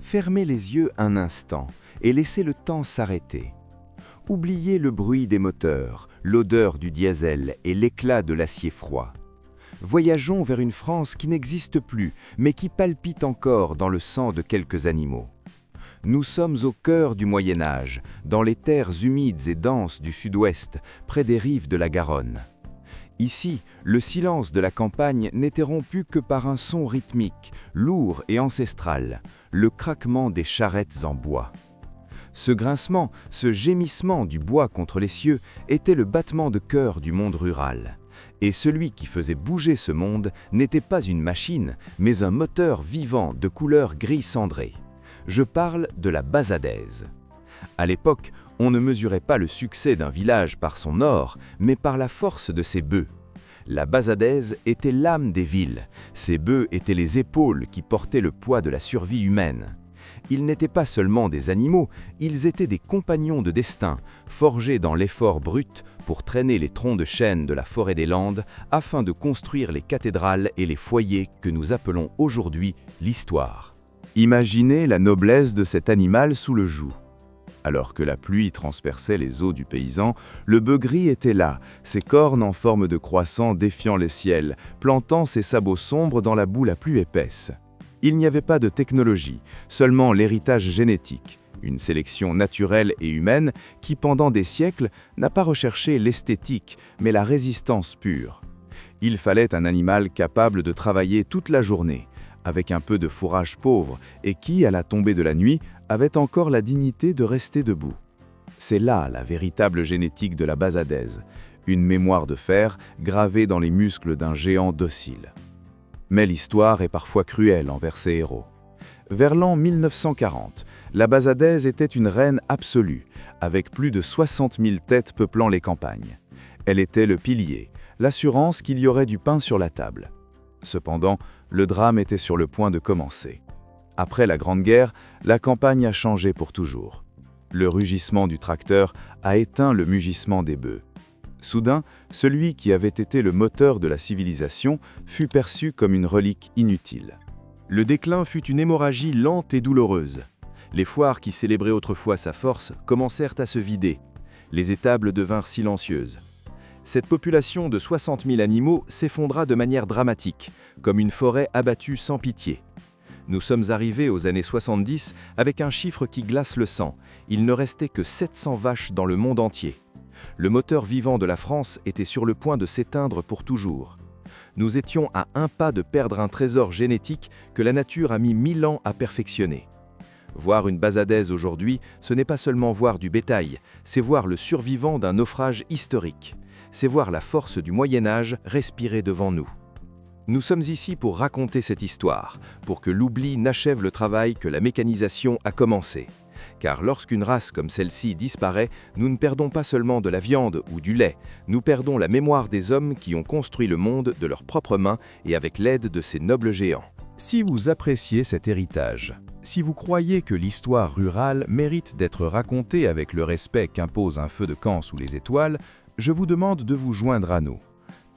Fermez les yeux un instant et laissez le temps s'arrêter. Oubliez le bruit des moteurs, l'odeur du diesel et l'éclat de l'acier froid. Voyageons vers une France qui n'existe plus, mais qui palpite encore dans le sang de quelques animaux. Nous sommes au cœur du Moyen-Âge, dans les terres humides et denses du sud-ouest, près des rives de la Garonne. Ici, le silence de la campagne n'était rompu que par un son rythmique, lourd et ancestral, le craquement des charrettes en bois. Ce grincement, ce gémissement du bois contre les cieux était le battement de cœur du monde rural. Et celui qui faisait bouger ce monde n'était pas une machine, mais un moteur vivant de couleur gris cendré. Je parle de la Bazadaise. À l'époque, on ne mesurait pas le succès d'un village par son or, mais par la force de ses bœufs. La Bazadaise était l'âme des villes, ses bœufs étaient les épaules qui portaient le poids de la survie humaine. Ils n'étaient pas seulement des animaux, ils étaient des compagnons de destin, forgés dans l'effort brut pour traîner les troncs de chêne de la forêt des Landes afin de construire les cathédrales et les foyers que nous appelons aujourd'hui l'histoire. Imaginez la noblesse de cet animal sous le joug. Alors que la pluie transperçait les os du paysan, le bœuf gris était là, ses cornes en forme de croissant défiant les ciels, plantant ses sabots sombres dans la boue la plus épaisse. Il n'y avait pas de technologie, seulement l'héritage génétique, une sélection naturelle et humaine qui, pendant des siècles, n'a pas recherché l'esthétique, mais la résistance pure. Il fallait un animal capable de travailler toute la journée, avec un peu de fourrage pauvre, et qui, à la tombée de la nuit, avait encore la dignité de rester debout. C'est là la véritable génétique de la Bazadaise, une mémoire de fer gravée dans les muscles d'un géant docile. Mais l'histoire est parfois cruelle envers ses héros. Vers l'an 1940, la Bazadaise était une reine absolue, avec plus de 60 000 têtes peuplant les campagnes. Elle était le pilier, l'assurance qu'il y aurait du pain sur la table. Cependant, le drame était sur le point de commencer. Après la Grande Guerre, la campagne a changé pour toujours. Le rugissement du tracteur a éteint le mugissement des bœufs. Soudain, celui qui avait été le moteur de la civilisation fut perçu comme une relique inutile. Le déclin fut une hémorragie lente et douloureuse. Les foires qui célébraient autrefois sa force commencèrent à se vider. Les étables devinrent silencieuses. Cette population de 60 000 animaux s'effondra de manière dramatique, comme une forêt abattue sans pitié. Nous sommes arrivés aux années 70 avec un chiffre qui glace le sang. Il ne restait que 700 vaches dans le monde entier. Le moteur vivant de la France était sur le point de s'éteindre pour toujours. Nous étions à un pas de perdre un trésor génétique que la nature a mis 1000 ans à perfectionner. Voir une Bazadaise aujourd'hui, ce n'est pas seulement voir du bétail, c'est voir le survivant d'un naufrage historique. C'est voir la force du Moyen-Âge respirer devant nous. Nous sommes ici pour raconter cette histoire, pour que l'oubli n'achève le travail que la mécanisation a commencé. Car lorsqu'une race comme celle-ci disparaît, nous ne perdons pas seulement de la viande ou du lait, nous perdons la mémoire des hommes qui ont construit le monde de leurs propres mains et avec l'aide de ces nobles géants. Si vous appréciez cet héritage, si vous croyez que l'histoire rurale mérite d'être racontée avec le respect qu'impose un feu de camp sous les étoiles, je vous demande de vous joindre à nous.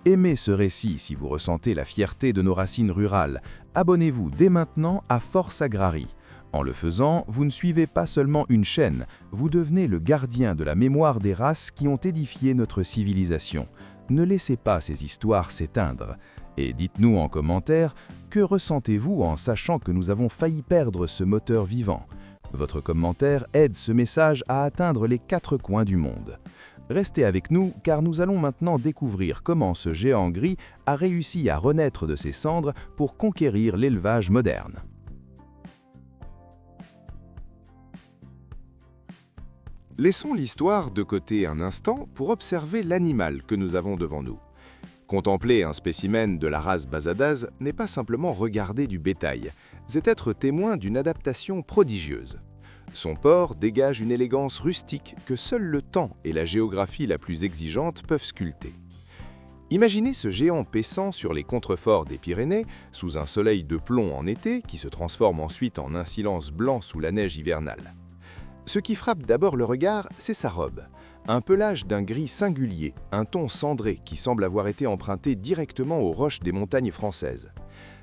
Aimez ce récit si vous ressentez la fierté de nos racines rurales. Abonnez-vous dès maintenant à Force Agrarie. En le faisant, vous ne suivez pas seulement une chaîne, vous devenez le gardien de la mémoire des races qui ont édifié notre civilisation. Ne laissez pas ces histoires s'éteindre. Et dites-nous en commentaire, que ressentez-vous en sachant que nous avons failli perdre ce moteur vivant? Votre commentaire aide ce message à atteindre les 4 coins du monde. Restez avec nous car nous allons maintenant découvrir comment ce géant gris a réussi à renaître de ses cendres pour conquérir l'élevage moderne. Laissons l'histoire de côté un instant pour observer l'animal que nous avons devant nous. Contempler un spécimen de la race Bazadaise n'est pas simplement regarder du bétail, c'est être témoin d'une adaptation prodigieuse. Son port dégage une élégance rustique que seul le temps et la géographie la plus exigeante peuvent sculpter. Imaginez ce géant paissant sur les contreforts des Pyrénées, sous un soleil de plomb en été qui se transforme ensuite en un silence blanc sous la neige hivernale. Ce qui frappe d'abord le regard, c'est sa robe. Un pelage d'un gris singulier, un ton cendré qui semble avoir été emprunté directement aux roches des montagnes françaises.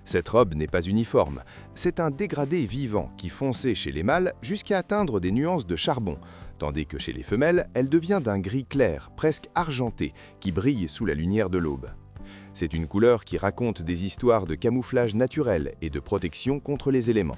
Cette robe n'est pas uniforme, c'est un dégradé vivant qui foncé chez les mâles jusqu'à atteindre des nuances de charbon, tandis que chez les femelles, elle devient d'un gris clair, presque argenté, qui brille sous la lumière de l'aube. C'est une couleur qui raconte des histoires de camouflage naturel et de protection contre les éléments.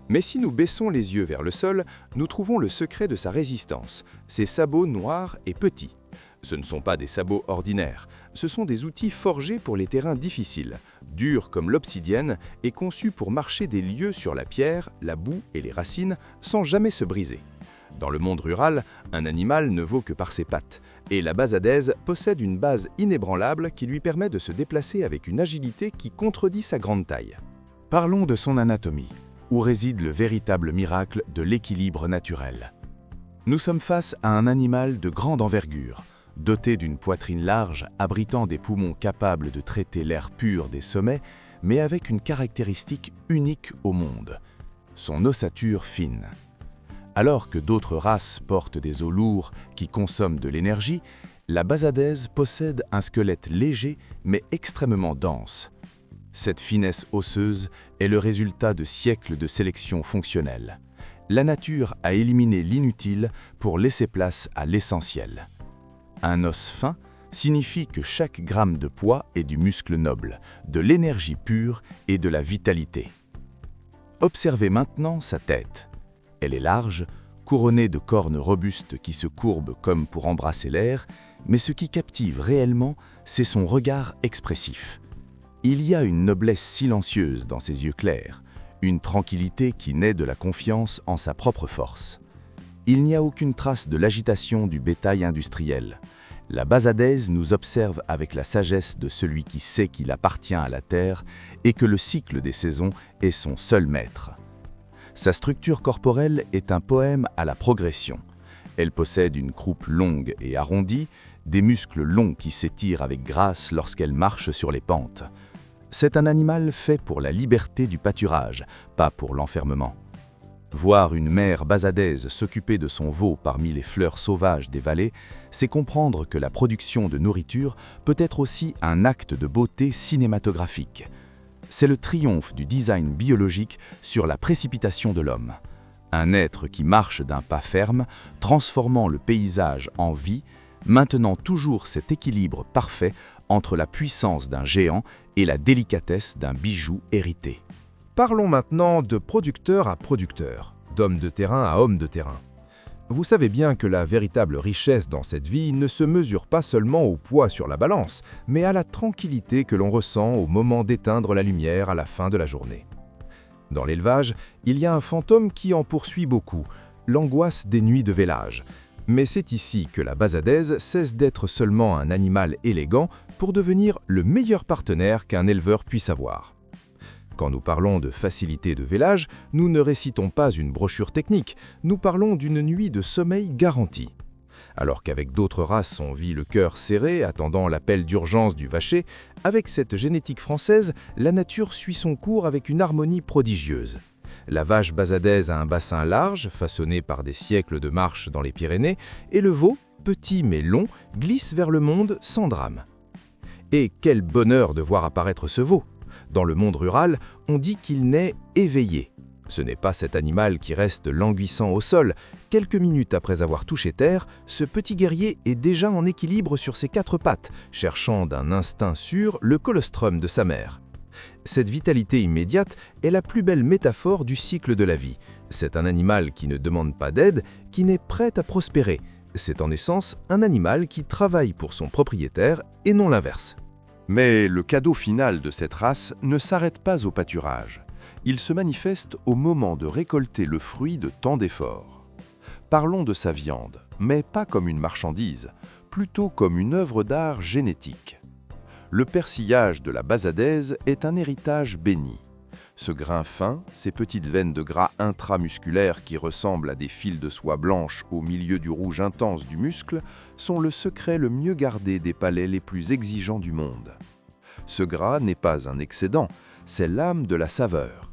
Mais si nous baissons les yeux vers le sol, nous trouvons le secret de sa résistance, ses sabots noirs et petits. Ce ne sont pas des sabots ordinaires, ce sont des outils forgés pour les terrains difficiles, durs comme l'obsidienne et conçus pour marcher des lieues sur la pierre, la boue et les racines sans jamais se briser. Dans le monde rural, un animal ne vaut que par ses pattes, et la basadaise possède une base inébranlable qui lui permet de se déplacer avec une agilité qui contredit sa grande taille. Parlons de son anatomie, où réside le véritable miracle de l'équilibre naturel. Nous sommes face à un animal de grande envergure, doté d'une poitrine large, abritant des poumons capables de traiter l'air pur des sommets, mais avec une caractéristique unique au monde, son ossature fine. Alors que d'autres races portent des os lourds qui consomment de l'énergie, la basadaise possède un squelette léger mais extrêmement dense. Cette finesse osseuse est le résultat de siècles de sélection fonctionnelle. La nature a éliminé l'inutile pour laisser place à l'essentiel. Un os fin signifie que chaque gramme de poids est du muscle noble, de l'énergie pure et de la vitalité. Observez maintenant sa tête. Elle est large, couronnée de cornes robustes qui se courbent comme pour embrasser l'air, mais ce qui captive réellement, c'est son regard expressif. Il y a une noblesse silencieuse dans ses yeux clairs, une tranquillité qui naît de la confiance en sa propre force. Il n'y a aucune trace de l'agitation du bétail industriel. La basadaise nous observe avec la sagesse de celui qui sait qu'il appartient à la terre et que le cycle des saisons est son seul maître. Sa structure corporelle est un poème à la progression. Elle possède une croupe longue et arrondie, des muscles longs qui s'étirent avec grâce lorsqu'elle marche sur les pentes. C'est un animal fait pour la liberté du pâturage, pas pour l'enfermement. Voir une mère basadaise s'occuper de son veau parmi les fleurs sauvages des vallées, c'est comprendre que la production de nourriture peut être aussi un acte de beauté cinématographique. C'est le triomphe du design biologique sur la précipitation de l'homme. Un être qui marche d'un pas ferme, transformant le paysage en vie, maintenant toujours cet équilibre parfait entre la puissance d'un géant et la délicatesse d'un bijou hérité. Parlons maintenant de producteur à producteur, d'homme de terrain à homme de terrain. Vous savez bien que la véritable richesse dans cette vie ne se mesure pas seulement au poids sur la balance, mais à la tranquillité que l'on ressent au moment d'éteindre la lumière à la fin de la journée. Dans l'élevage, il y a un fantôme qui en poursuit beaucoup, l'angoisse des nuits de vélage. Mais c'est ici que la basadaise cesse d'être seulement un animal élégant pour devenir le meilleur partenaire qu'un éleveur puisse avoir. Quand nous parlons de facilité de vélage, nous ne récitons pas une brochure technique, nous parlons d'une nuit de sommeil garantie. Alors qu'avec d'autres races on vit le cœur serré, attendant l'appel d'urgence du vacher, avec cette génétique française, la nature suit son cours avec une harmonie prodigieuse. La vache basadaise a un bassin large, façonné par des siècles de marche dans les Pyrénées, et le veau, petit mais long, glisse vers le monde sans drame. Et quel bonheur de voir apparaître ce veau! Dans le monde rural, on dit qu'il naît éveillé. Ce n'est pas cet animal qui reste languissant au sol. Quelques minutes après avoir touché terre, ce petit guerrier est déjà en équilibre sur ses quatre pattes, cherchant d'un instinct sûr le colostrum de sa mère. Cette vitalité immédiate est la plus belle métaphore du cycle de la vie. C'est un animal qui ne demande pas d'aide, qui n'est prêt à prospérer. C'est en essence un animal qui travaille pour son propriétaire et non l'inverse. Mais le cadeau final de cette race ne s'arrête pas au pâturage. Il se manifeste au moment de récolter le fruit de tant d'efforts. Parlons de sa viande, mais pas comme une marchandise, plutôt comme une œuvre d'art génétique. Le persillage de la basadaise est un héritage béni. Ce grain fin, ces petites veines de gras intramusculaires qui ressemblent à des fils de soie blanche au milieu du rouge intense du muscle, sont le secret le mieux gardé des palais les plus exigeants du monde. Ce gras n'est pas un excédent, c'est l'âme de la saveur.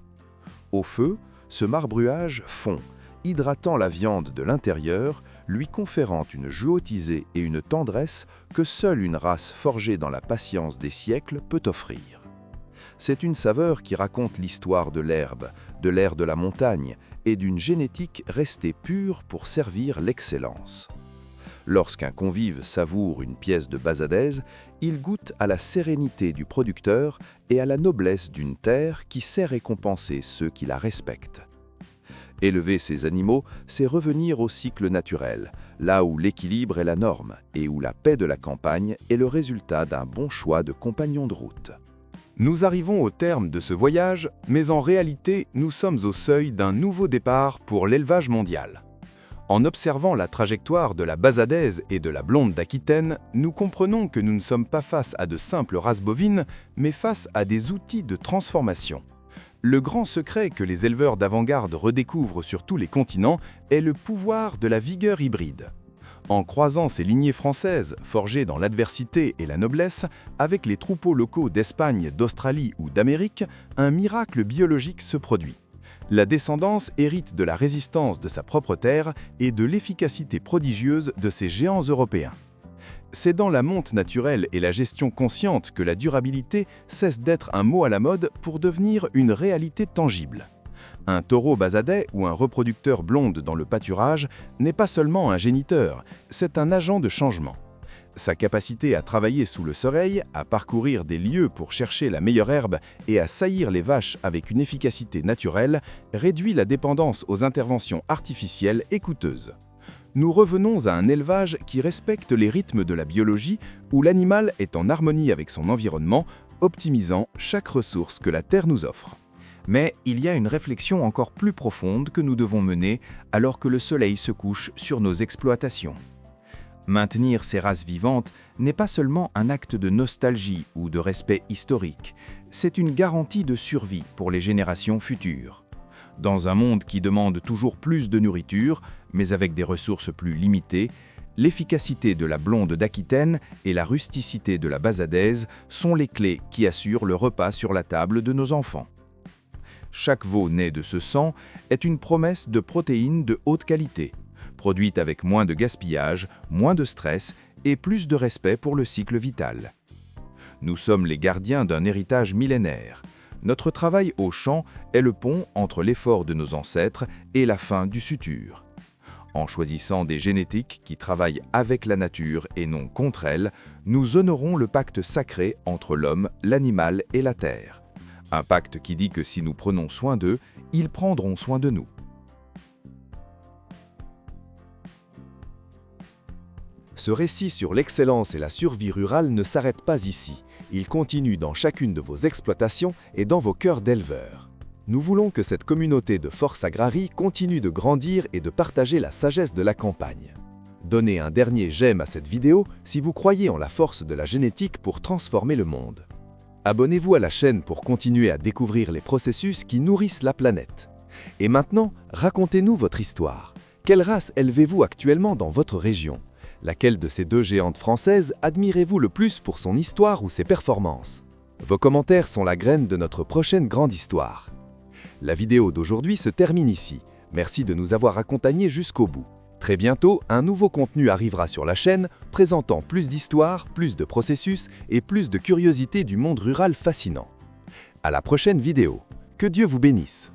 Au feu, ce marbreuage fond, hydratant la viande de l'intérieur, lui conférant une juotisée et une tendresse que seule une race forgée dans la patience des siècles peut offrir. c'est une saveur qui raconte l'histoire de l'herbe, de l'air de la montagne et d'une génétique restée pure pour servir l'excellence. Lorsqu'un convive savoure une pièce de bazadaise, il goûte à la sérénité du producteur et à la noblesse d'une terre qui sait récompenser ceux qui la respectent. Élever ces animaux, c'est revenir au cycle naturel, là où l'équilibre est la norme et où la paix de la campagne est le résultat d'un bon choix de compagnons de route. Nous arrivons au terme de ce voyage, mais en réalité, nous sommes au seuil d'un nouveau départ pour l'élevage mondial. En observant la trajectoire de la bazadaise et de la blonde d'Aquitaine, nous comprenons que nous ne sommes pas face à de simples races bovines, mais face à des outils de transformation. Le grand secret que les éleveurs d'avant-garde redécouvrent sur tous les continents est le pouvoir de la vigueur hybride. En croisant ces lignées françaises, forgées dans l'adversité et la noblesse, avec les troupeaux locaux d'Espagne, d'Australie ou d'Amérique, un miracle biologique se produit. La descendance hérite de la résistance de sa propre terre et de l'efficacité prodigieuse de ces géants européens. C'est dans la monte naturelle et la gestion consciente que la durabilité cesse d'être un mot à la mode pour devenir une réalité tangible. Un taureau basadais ou un reproducteur blonde dans le pâturage n'est pas seulement un géniteur, c'est un agent de changement. Sa capacité à travailler sous le soleil, à parcourir des lieux pour chercher la meilleure herbe et à saillir les vaches avec une efficacité naturelle réduit la dépendance aux interventions artificielles et coûteuses. Nous revenons à un élevage qui respecte les rythmes de la biologie où l'animal est en harmonie avec son environnement, optimisant chaque ressource que la terre nous offre. Mais il y a une réflexion encore plus profonde que nous devons mener alors que le soleil se couche sur nos exploitations. Maintenir ces races vivantes n'est pas seulement un acte de nostalgie ou de respect historique, c'est une garantie de survie pour les générations futures. Dans un monde qui demande toujours plus de nourriture, mais avec des ressources plus limitées, l'efficacité de la blonde d'Aquitaine et la rusticité de la bazadaise sont les clés qui assurent le repas sur la table de nos enfants. Chaque veau né de ce sang est une promesse de protéines de haute qualité, produite avec moins de gaspillage, moins de stress et plus de respect pour le cycle vital. Nous sommes les gardiens d'un héritage millénaire. Notre travail au champ est le pont entre l'effort de nos ancêtres et la fin du futur. En choisissant des génétiques qui travaillent avec la nature et non contre elle, nous honorons le pacte sacré entre l'homme, l'animal et la terre. Un pacte qui dit que si nous prenons soin d'eux, ils prendront soin de nous. Ce récit sur l'excellence et la survie rurale ne s'arrête pas ici. Il continue dans chacune de vos exploitations et dans vos cœurs d'éleveurs. Nous voulons que cette communauté de Force Agrarie continue de grandir et de partager la sagesse de la campagne. Donnez un dernier j'aime à cette vidéo si vous croyez en la force de la génétique pour transformer le monde. Abonnez-vous à la chaîne pour continuer à découvrir les processus qui nourrissent la planète. Et maintenant, racontez-nous votre histoire. Quelle race élevez-vous actuellement dans votre région ? Laquelle de ces deux géantes françaises admirez-vous le plus pour son histoire ou ses performances? Vos commentaires sont la graine de notre prochaine grande histoire. La vidéo d'aujourd'hui se termine ici. Merci de nous avoir accompagnés jusqu'au bout. Très bientôt, un nouveau contenu arrivera sur la chaîne, présentant plus d'histoires, plus de processus et plus de curiosités du monde rural fascinant. À la prochaine vidéo. Que Dieu vous bénisse.